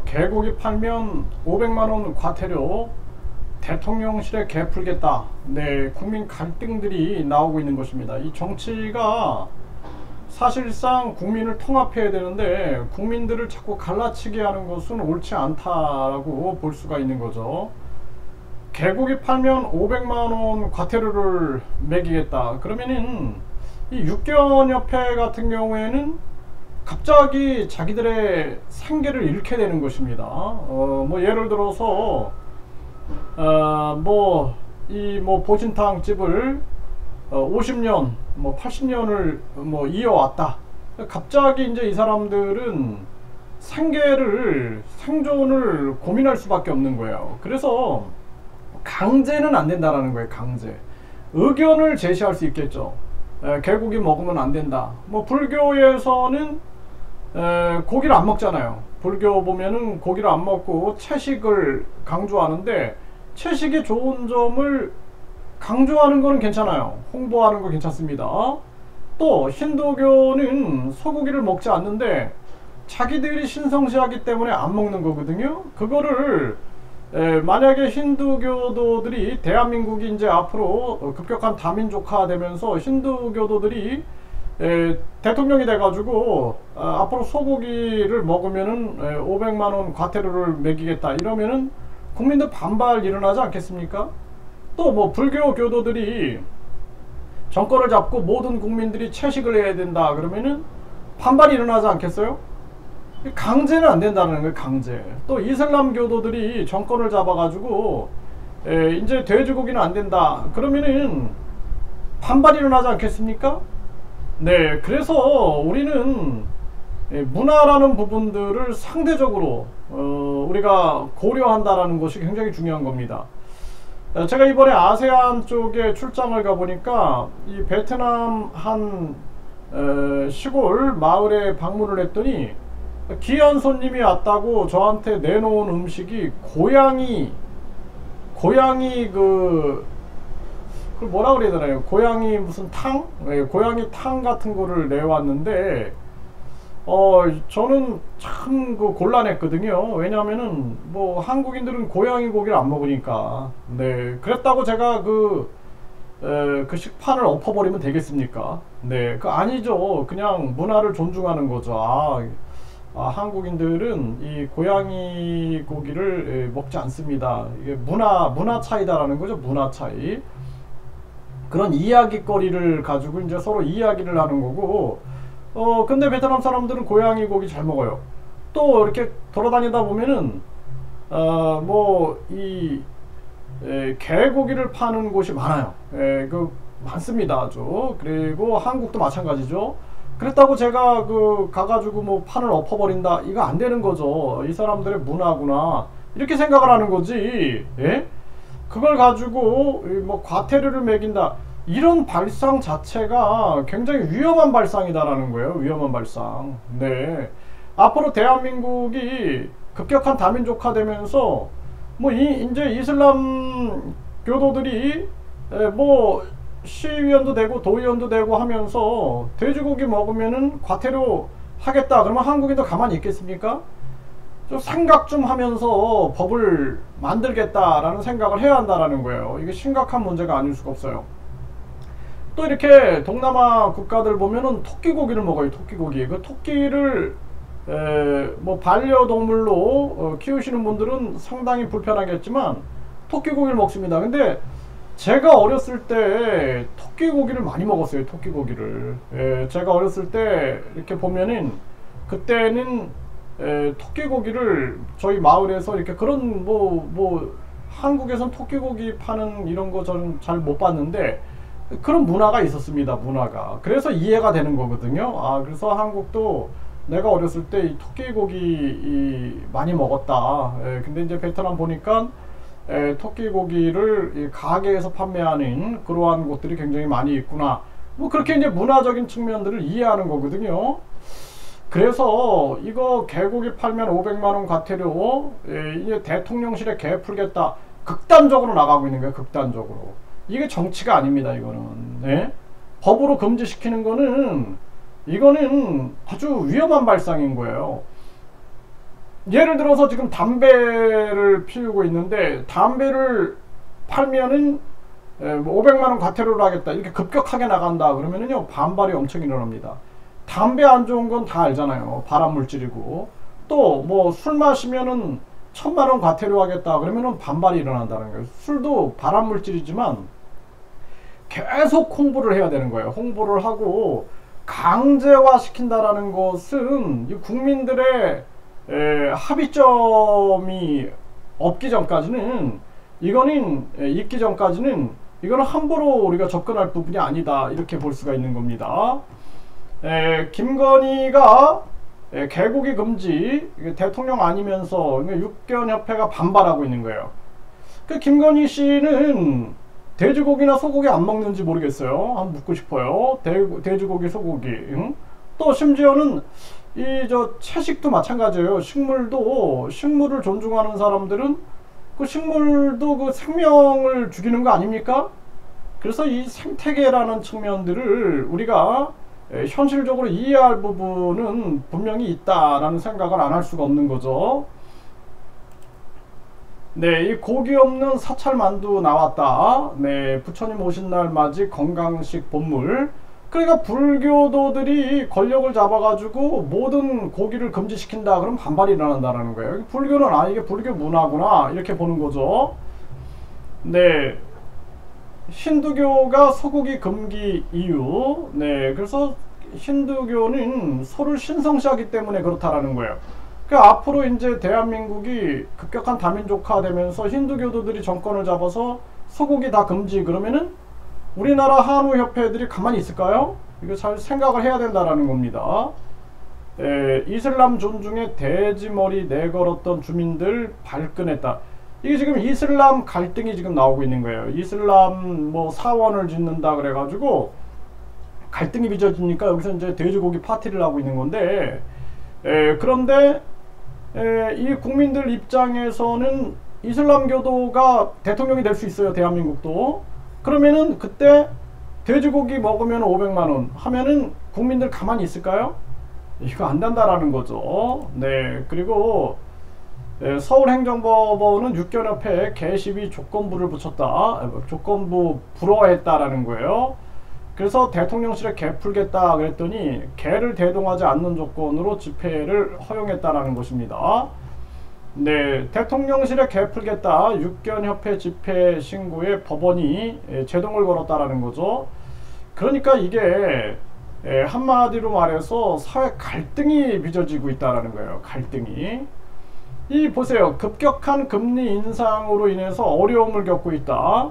개고기 팔면 500만원 과태료, 대통령실에 개 풀겠다. 네, 국민 갈등들이 나오고 있는 것입니다. 이 정치가 사실상 국민을 통합해야 되는데 국민들을 자꾸 갈라치게 하는 것은 옳지 않다라고 볼 수가 있는 거죠. 개고기 팔면 500만원 과태료를 매기겠다. 그러면은 이 육견협회 같은 경우에는 갑자기 자기들의 생계를 잃게 되는 것입니다. 뭐 예를 들어서 보신탕 집을 50년, 80년을 이어왔다. 갑자기 이제 이 사람들은 생존을 고민할 수밖에 없는 거예요. 그래서 강제는 안 된다라는 거예요. 강제. 의견을 제시할 수 있겠죠. 개고기 먹으면 안 된다. 불교에서는 고기를 안 먹잖아요. 불교 보면은 고기를 안 먹고 채식을 강조하는데, 채식의 좋은 점을 강조하는 거는 괜찮아요. 홍보하는 거 괜찮습니다. 또 힌두교는 소고기를 먹지 않는데 자기들이 신성시하기 때문에 안 먹는 거거든요. 그거를 만약에 힌두교도들이, 대한민국이 이제 앞으로 급격한 다민족화 되면서 힌두교도들이 대통령이 돼가지고 앞으로 소고기를 먹으면은 500만원 과태료를 매기겠다 이러면은 국민들 반발 일어나지 않겠습니까? 또 불교 교도들이 정권을 잡고 모든 국민들이 채식을 해야 된다 그러면은 반발이 일어나지 않겠어요? 강제는 안 된다는 거예요. 강제. 또 이슬람 교도들이 정권을 잡아가지고 이제 돼지고기는 안 된다 그러면은 반발이 일어나지 않겠습니까? 네, 그래서 우리는 문화라는 부분들을 상대적으로 우리가 고려한다라는 것이 굉장히 중요한 겁니다. 제가 이번에 아세안 쪽에 출장을 가보니까 이 베트남 한 시골 마을에 방문을 했더니 귀한 손님이 왔다고 저한테 내놓은 음식이 고양이 그걸 뭐라 그래야 되나요? 고양이 무슨 탕? 네, 고양이 탕 같은 거를 내왔는데 저는 참 곤란했거든요. 왜냐하면은 한국인들은 고양이 고기를 안 먹으니까. 네, 그랬다고 제가 그 식판을 엎어버리면 되겠습니까? 네, 아니죠. 그냥 문화를 존중하는 거죠. 한국인들은 이 고양이 고기를 먹지 않습니다. 이게 문화 차이다라는 거죠. 문화 차이. 그런 이야기거리를 가지고 이제 서로 이야기를 하는 거고, 근데 베트남 사람들은 고양이 고기 잘 먹어요. 또 이렇게 돌아다니다 보면은 개고기를 파는 곳이 많아요. 많습니다. 아주. 그리고 한국도 마찬가지죠. 그랬다고 제가 가가지고 판을 엎어버린다, 이거 안 되는 거죠. 이 사람들의 문화구나 이렇게 생각을 하는 거지. 예? 그걸 가지고 과태료를 매긴다, 이런 발상 자체가 굉장히 위험한 발상이다라는 거예요. 위험한 발상. 네. 앞으로 대한민국이 급격한 다민족화 되면서 이제 이슬람 교도들이 시의원도 되고 도의원도 되고 하면서 돼지고기 먹으면은 과태료 하겠다 그러면 한국인도 가만히 있겠습니까? 좀 생각 좀 하면서 법을 만들겠다라는 생각을 해야 한다라는 거예요. 이게 심각한 문제가 아닐 수가 없어요. 또 이렇게 동남아 국가들 보면은 토끼고기를 먹어요. 토끼고기. 그 토끼를 반려동물로 키우시는 분들은 상당히 불편하겠지만 토끼고기를 먹습니다. 근데 제가 어렸을 때 토끼고기를 많이 먹었어요. 토끼고기를. 제가 어렸을 때 이렇게 보면은 그때는 토끼고기를 저희 마을에서 이렇게 그런 한국에선 토끼고기 파는 이런 거 저는 잘 못 봤는데 그런 문화가 있었습니다. 문화가. 그래서 이해가 되는 거거든요. 그래서 한국도 내가 어렸을 때 이 토끼고기 많이 먹었다. 근데 이제 베트남 보니까 토끼고기를 가게에서 판매하는 그러한 곳들이 굉장히 많이 있구나. 그렇게 이제 문화적인 측면들을 이해하는 거거든요. 그래서 이거 개고기 팔면 500만원 과태료, 이제 대통령실에 개 풀겠다, 극단적으로 나가고 있는 거예요. 극단적으로. 이게 정치가 아닙니다. 이거는. 네? 법으로 금지시키는 거는 이거는 아주 위험한 발상인 거예요. 예를 들어서 지금 담배를 피우고 있는데 담배를 팔면은 500만원 과태료를 하겠다 이렇게 급격하게 나간다 그러면은요 반발이 엄청 일어납니다. 담배 안 좋은 건 다 알잖아요. 발암물질이고 또 뭐 술 마시면은 1000만원 과태료 하겠다 그러면은 반발이 일어난다는 거예요. 술도 발암물질이지만 계속 홍보를 해야 되는 거예요. 홍보를 하고 강제화 시킨다라는 것은 이 국민들의 합의점이 없기 전까지는 이거는 있기 전까지는 이거는 함부로 우리가 접근할 부분이 아니다 이렇게 볼 수가 있는 겁니다. 김건희가 개고기 금지 대통령 아니면서 육견협회가 반발하고 있는 거예요. 그 김건희 씨는 돼지고기나 소고기 안 먹는지 모르겠어요. 한번 묻고 싶어요. 돼지고기, 소고기. 응? 또 심지어는 이 채식도 마찬가지예요. 식물을 존중하는 사람들은 그 식물도 그 생명을 죽이는 거 아닙니까? 그래서 이 생태계라는 측면들을 우리가 현실적으로 이해할 부분은 분명히 있다라는 생각을 안 할 수가 없는 거죠. 네, 이 고기 없는 사찰만두 나왔다. 네, 부처님 오신 날 맞이 건강식 본물. 그러니까 불교도들이 권력을 잡아가지고 모든 고기를 금지시킨다 그러면 반발이 일어난다는 거예요. 불교는 이게 불교 문화구나 이렇게 보는 거죠. 네, 힌두교가 소고기 금기 이유. 네, 그래서 힌두교는 소를 신성시하기 때문에 그렇다라는 거예요. 그러니까 앞으로 이제 대한민국이 급격한 다민족화 되면서 힌두교도들이 정권을 잡아서 소고기 다 금지 그러면은 우리나라 한우협회들이 가만히 있을까요? 이거 잘 생각을 해야 된다라는 겁니다. 이슬람 존중에 돼지머리 내걸었던 주민들 발끈했다. 이게 지금 이슬람 갈등이 지금 나오고 있는 거예요. 이슬람 뭐 사원을 짓는다 그래가지고 갈등이 빚어지니까 여기서 이제 돼지고기 파티를 하고 있는 건데 그런데 이 국민들 입장에서는 이슬람교도가 대통령이 될 수 있어요. 대한민국도. 그러면은 그때 돼지고기 먹으면 500만원 하면은 국민들 가만히 있을까요? 이거 안 된다라는 거죠. 네, 그리고 서울행정법원은 육견협회에 개시비 조건부를 붙였다. 조건부 불허했다라는 거예요. 그래서 대통령실에 개 풀겠다 그랬더니 개를 대동하지 않는 조건으로 집회를 허용했다라는 것입니다. 네, 대통령실에 개 풀겠다. 육견협회 집회 신고에 법원이 제동을 걸었다라는 거죠. 그러니까 이게 한마디로 말해서 사회 갈등이 빚어지고 있다라는 거예요. 갈등이. 이 보세요. 급격한 금리 인상으로 인해서 어려움을 겪고 있다.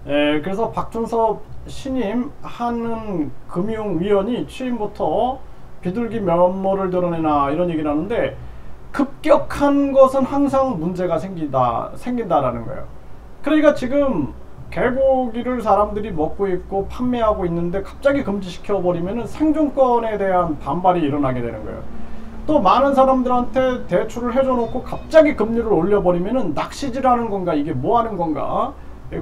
그래서 박준섭 신임 한은금융위원이 취임부터 비둘기 면모를 드러내나 이런 얘기를 하는데 급격한 것은 항상 문제가 생긴다라는 거예요. 그러니까 지금 개고기를 사람들이 먹고 있고 판매하고 있는데 갑자기 금지시켜 버리면은 생존권에 대한 반발이 일어나게 되는 거예요. 또 많은 사람들한테 대출을 해줘 놓고 갑자기 금리를 올려버리면은 낚시질하는 건가 이게 뭐 하는 건가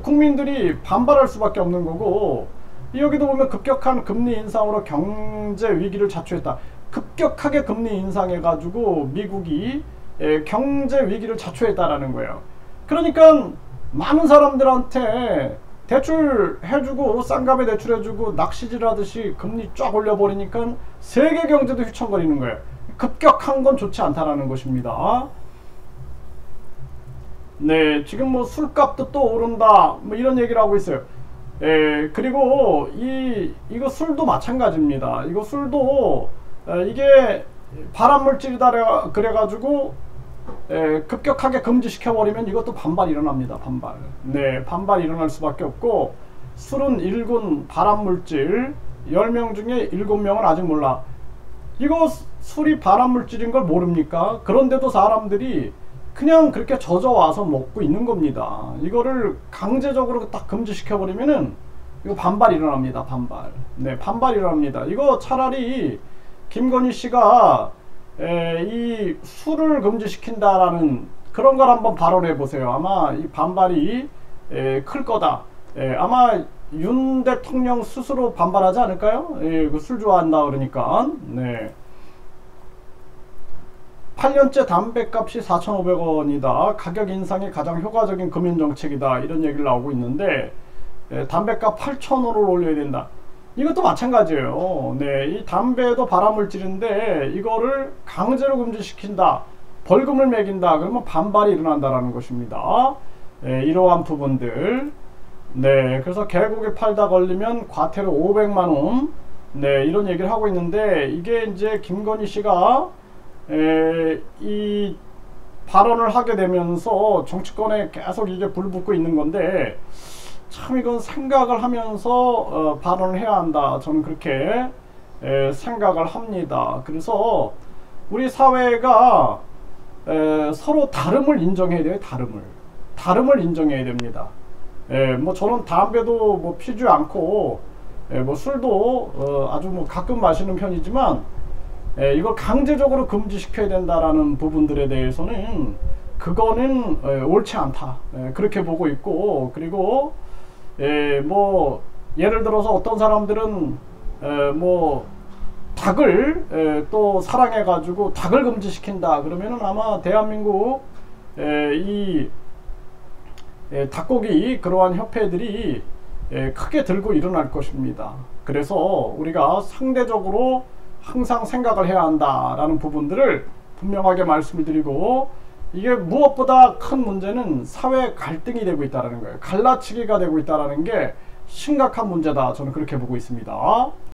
국민들이 반발할 수밖에 없는 거고 여기도 보면 급격한 금리 인상으로 경제 위기를 자초했다. 급격하게 금리 인상해가지고 미국이 경제 위기를 자초했다라는 거예요. 그러니까 많은 사람들한테 대출 해주고 싼값에 대출해주고 낚시질 하듯이 금리 쫙 올려버리니까 세계 경제도 휘청거리는 거예요. 급격한 건 좋지 않다라는 것입니다. 네, 지금 뭐 술값도 또 오른다 뭐 이런 얘기를 하고 있어요. 그리고 이거 술도 마찬가지입니다. 이거 술도 이게 발암물질이다 그래가지고 급격하게 금지시켜버리면 이것도 반발이 일어납니다. 반발. 네, 반발이 일어날 수밖에 없고 술은 1군 발암물질 10명 중에 7명은 아직 몰라. 이거 술이 발암물질인 걸 모릅니까? 그런데도 사람들이 그냥 그렇게 젖어와서 먹고 있는 겁니다. 이거를 강제적으로 딱 금지시켜버리면은 이거 반발이 일어납니다. 반발. 네, 반발이 일어납니다. 이거 차라리 김건희 씨가 이 술을 금지시킨다라는 그런 걸 한번 발언해 보세요. 아마 이 반발이 클 거다. 아마 윤 대통령 스스로 반발하지 않을까요? 그 술 좋아한다 그러니까. 네. 8년째 담배값이 4,500원이다. 가격 인상이 가장 효과적인 금융정책이다. 이런 얘기를 나오고 있는데 담배값 8,000원을 올려야 된다. 이것도 마찬가지예요. 네, 이 담배도 발암물질인데 이거를 강제로 금지시킨다. 벌금을 매긴다. 그러면 반발이 일어난다라는 것입니다. 이러한 부분들. 네, 그래서 개고기 팔다 걸리면 과태료 500만원. 네, 이런 얘기를 하고 있는데 이게 이제 김건희 씨가 이 발언을 하게 되면서 정치권에 계속 이게 불붙고 있는 건데 참 이건 생각을 하면서 발언을 해야 한다. 저는 그렇게 생각을 합니다. 그래서 우리 사회가 서로 다름을 인정해야 돼요. 다름을 인정해야 됩니다. 뭐 저는 담배도 뭐 피지 않고 뭐 술도 아주 뭐 가끔 마시는 편이지만 이걸 강제적으로 금지시켜야 된다라는 부분들에 대해서는 그거는 옳지 않다. 그렇게 보고 있고, 그리고 뭐 예를 들어서 어떤 사람들은 뭐 닭을 또 사랑해 가지고 닭을 금지시킨다 그러면은 아마 대한민국 이 닭고기 그러한 협회들이 크게 들고 일어날 것입니다. 그래서 우리가 상대적으로 항상 생각을 해야 한다라는 부분들을 분명하게 말씀을 드리고, 이게 무엇보다 큰 문제는 사회 갈등이 되고 있다는 거예요. 갈라치기가 되고 있다는 게 심각한 문제다. 저는 그렇게 보고 있습니다.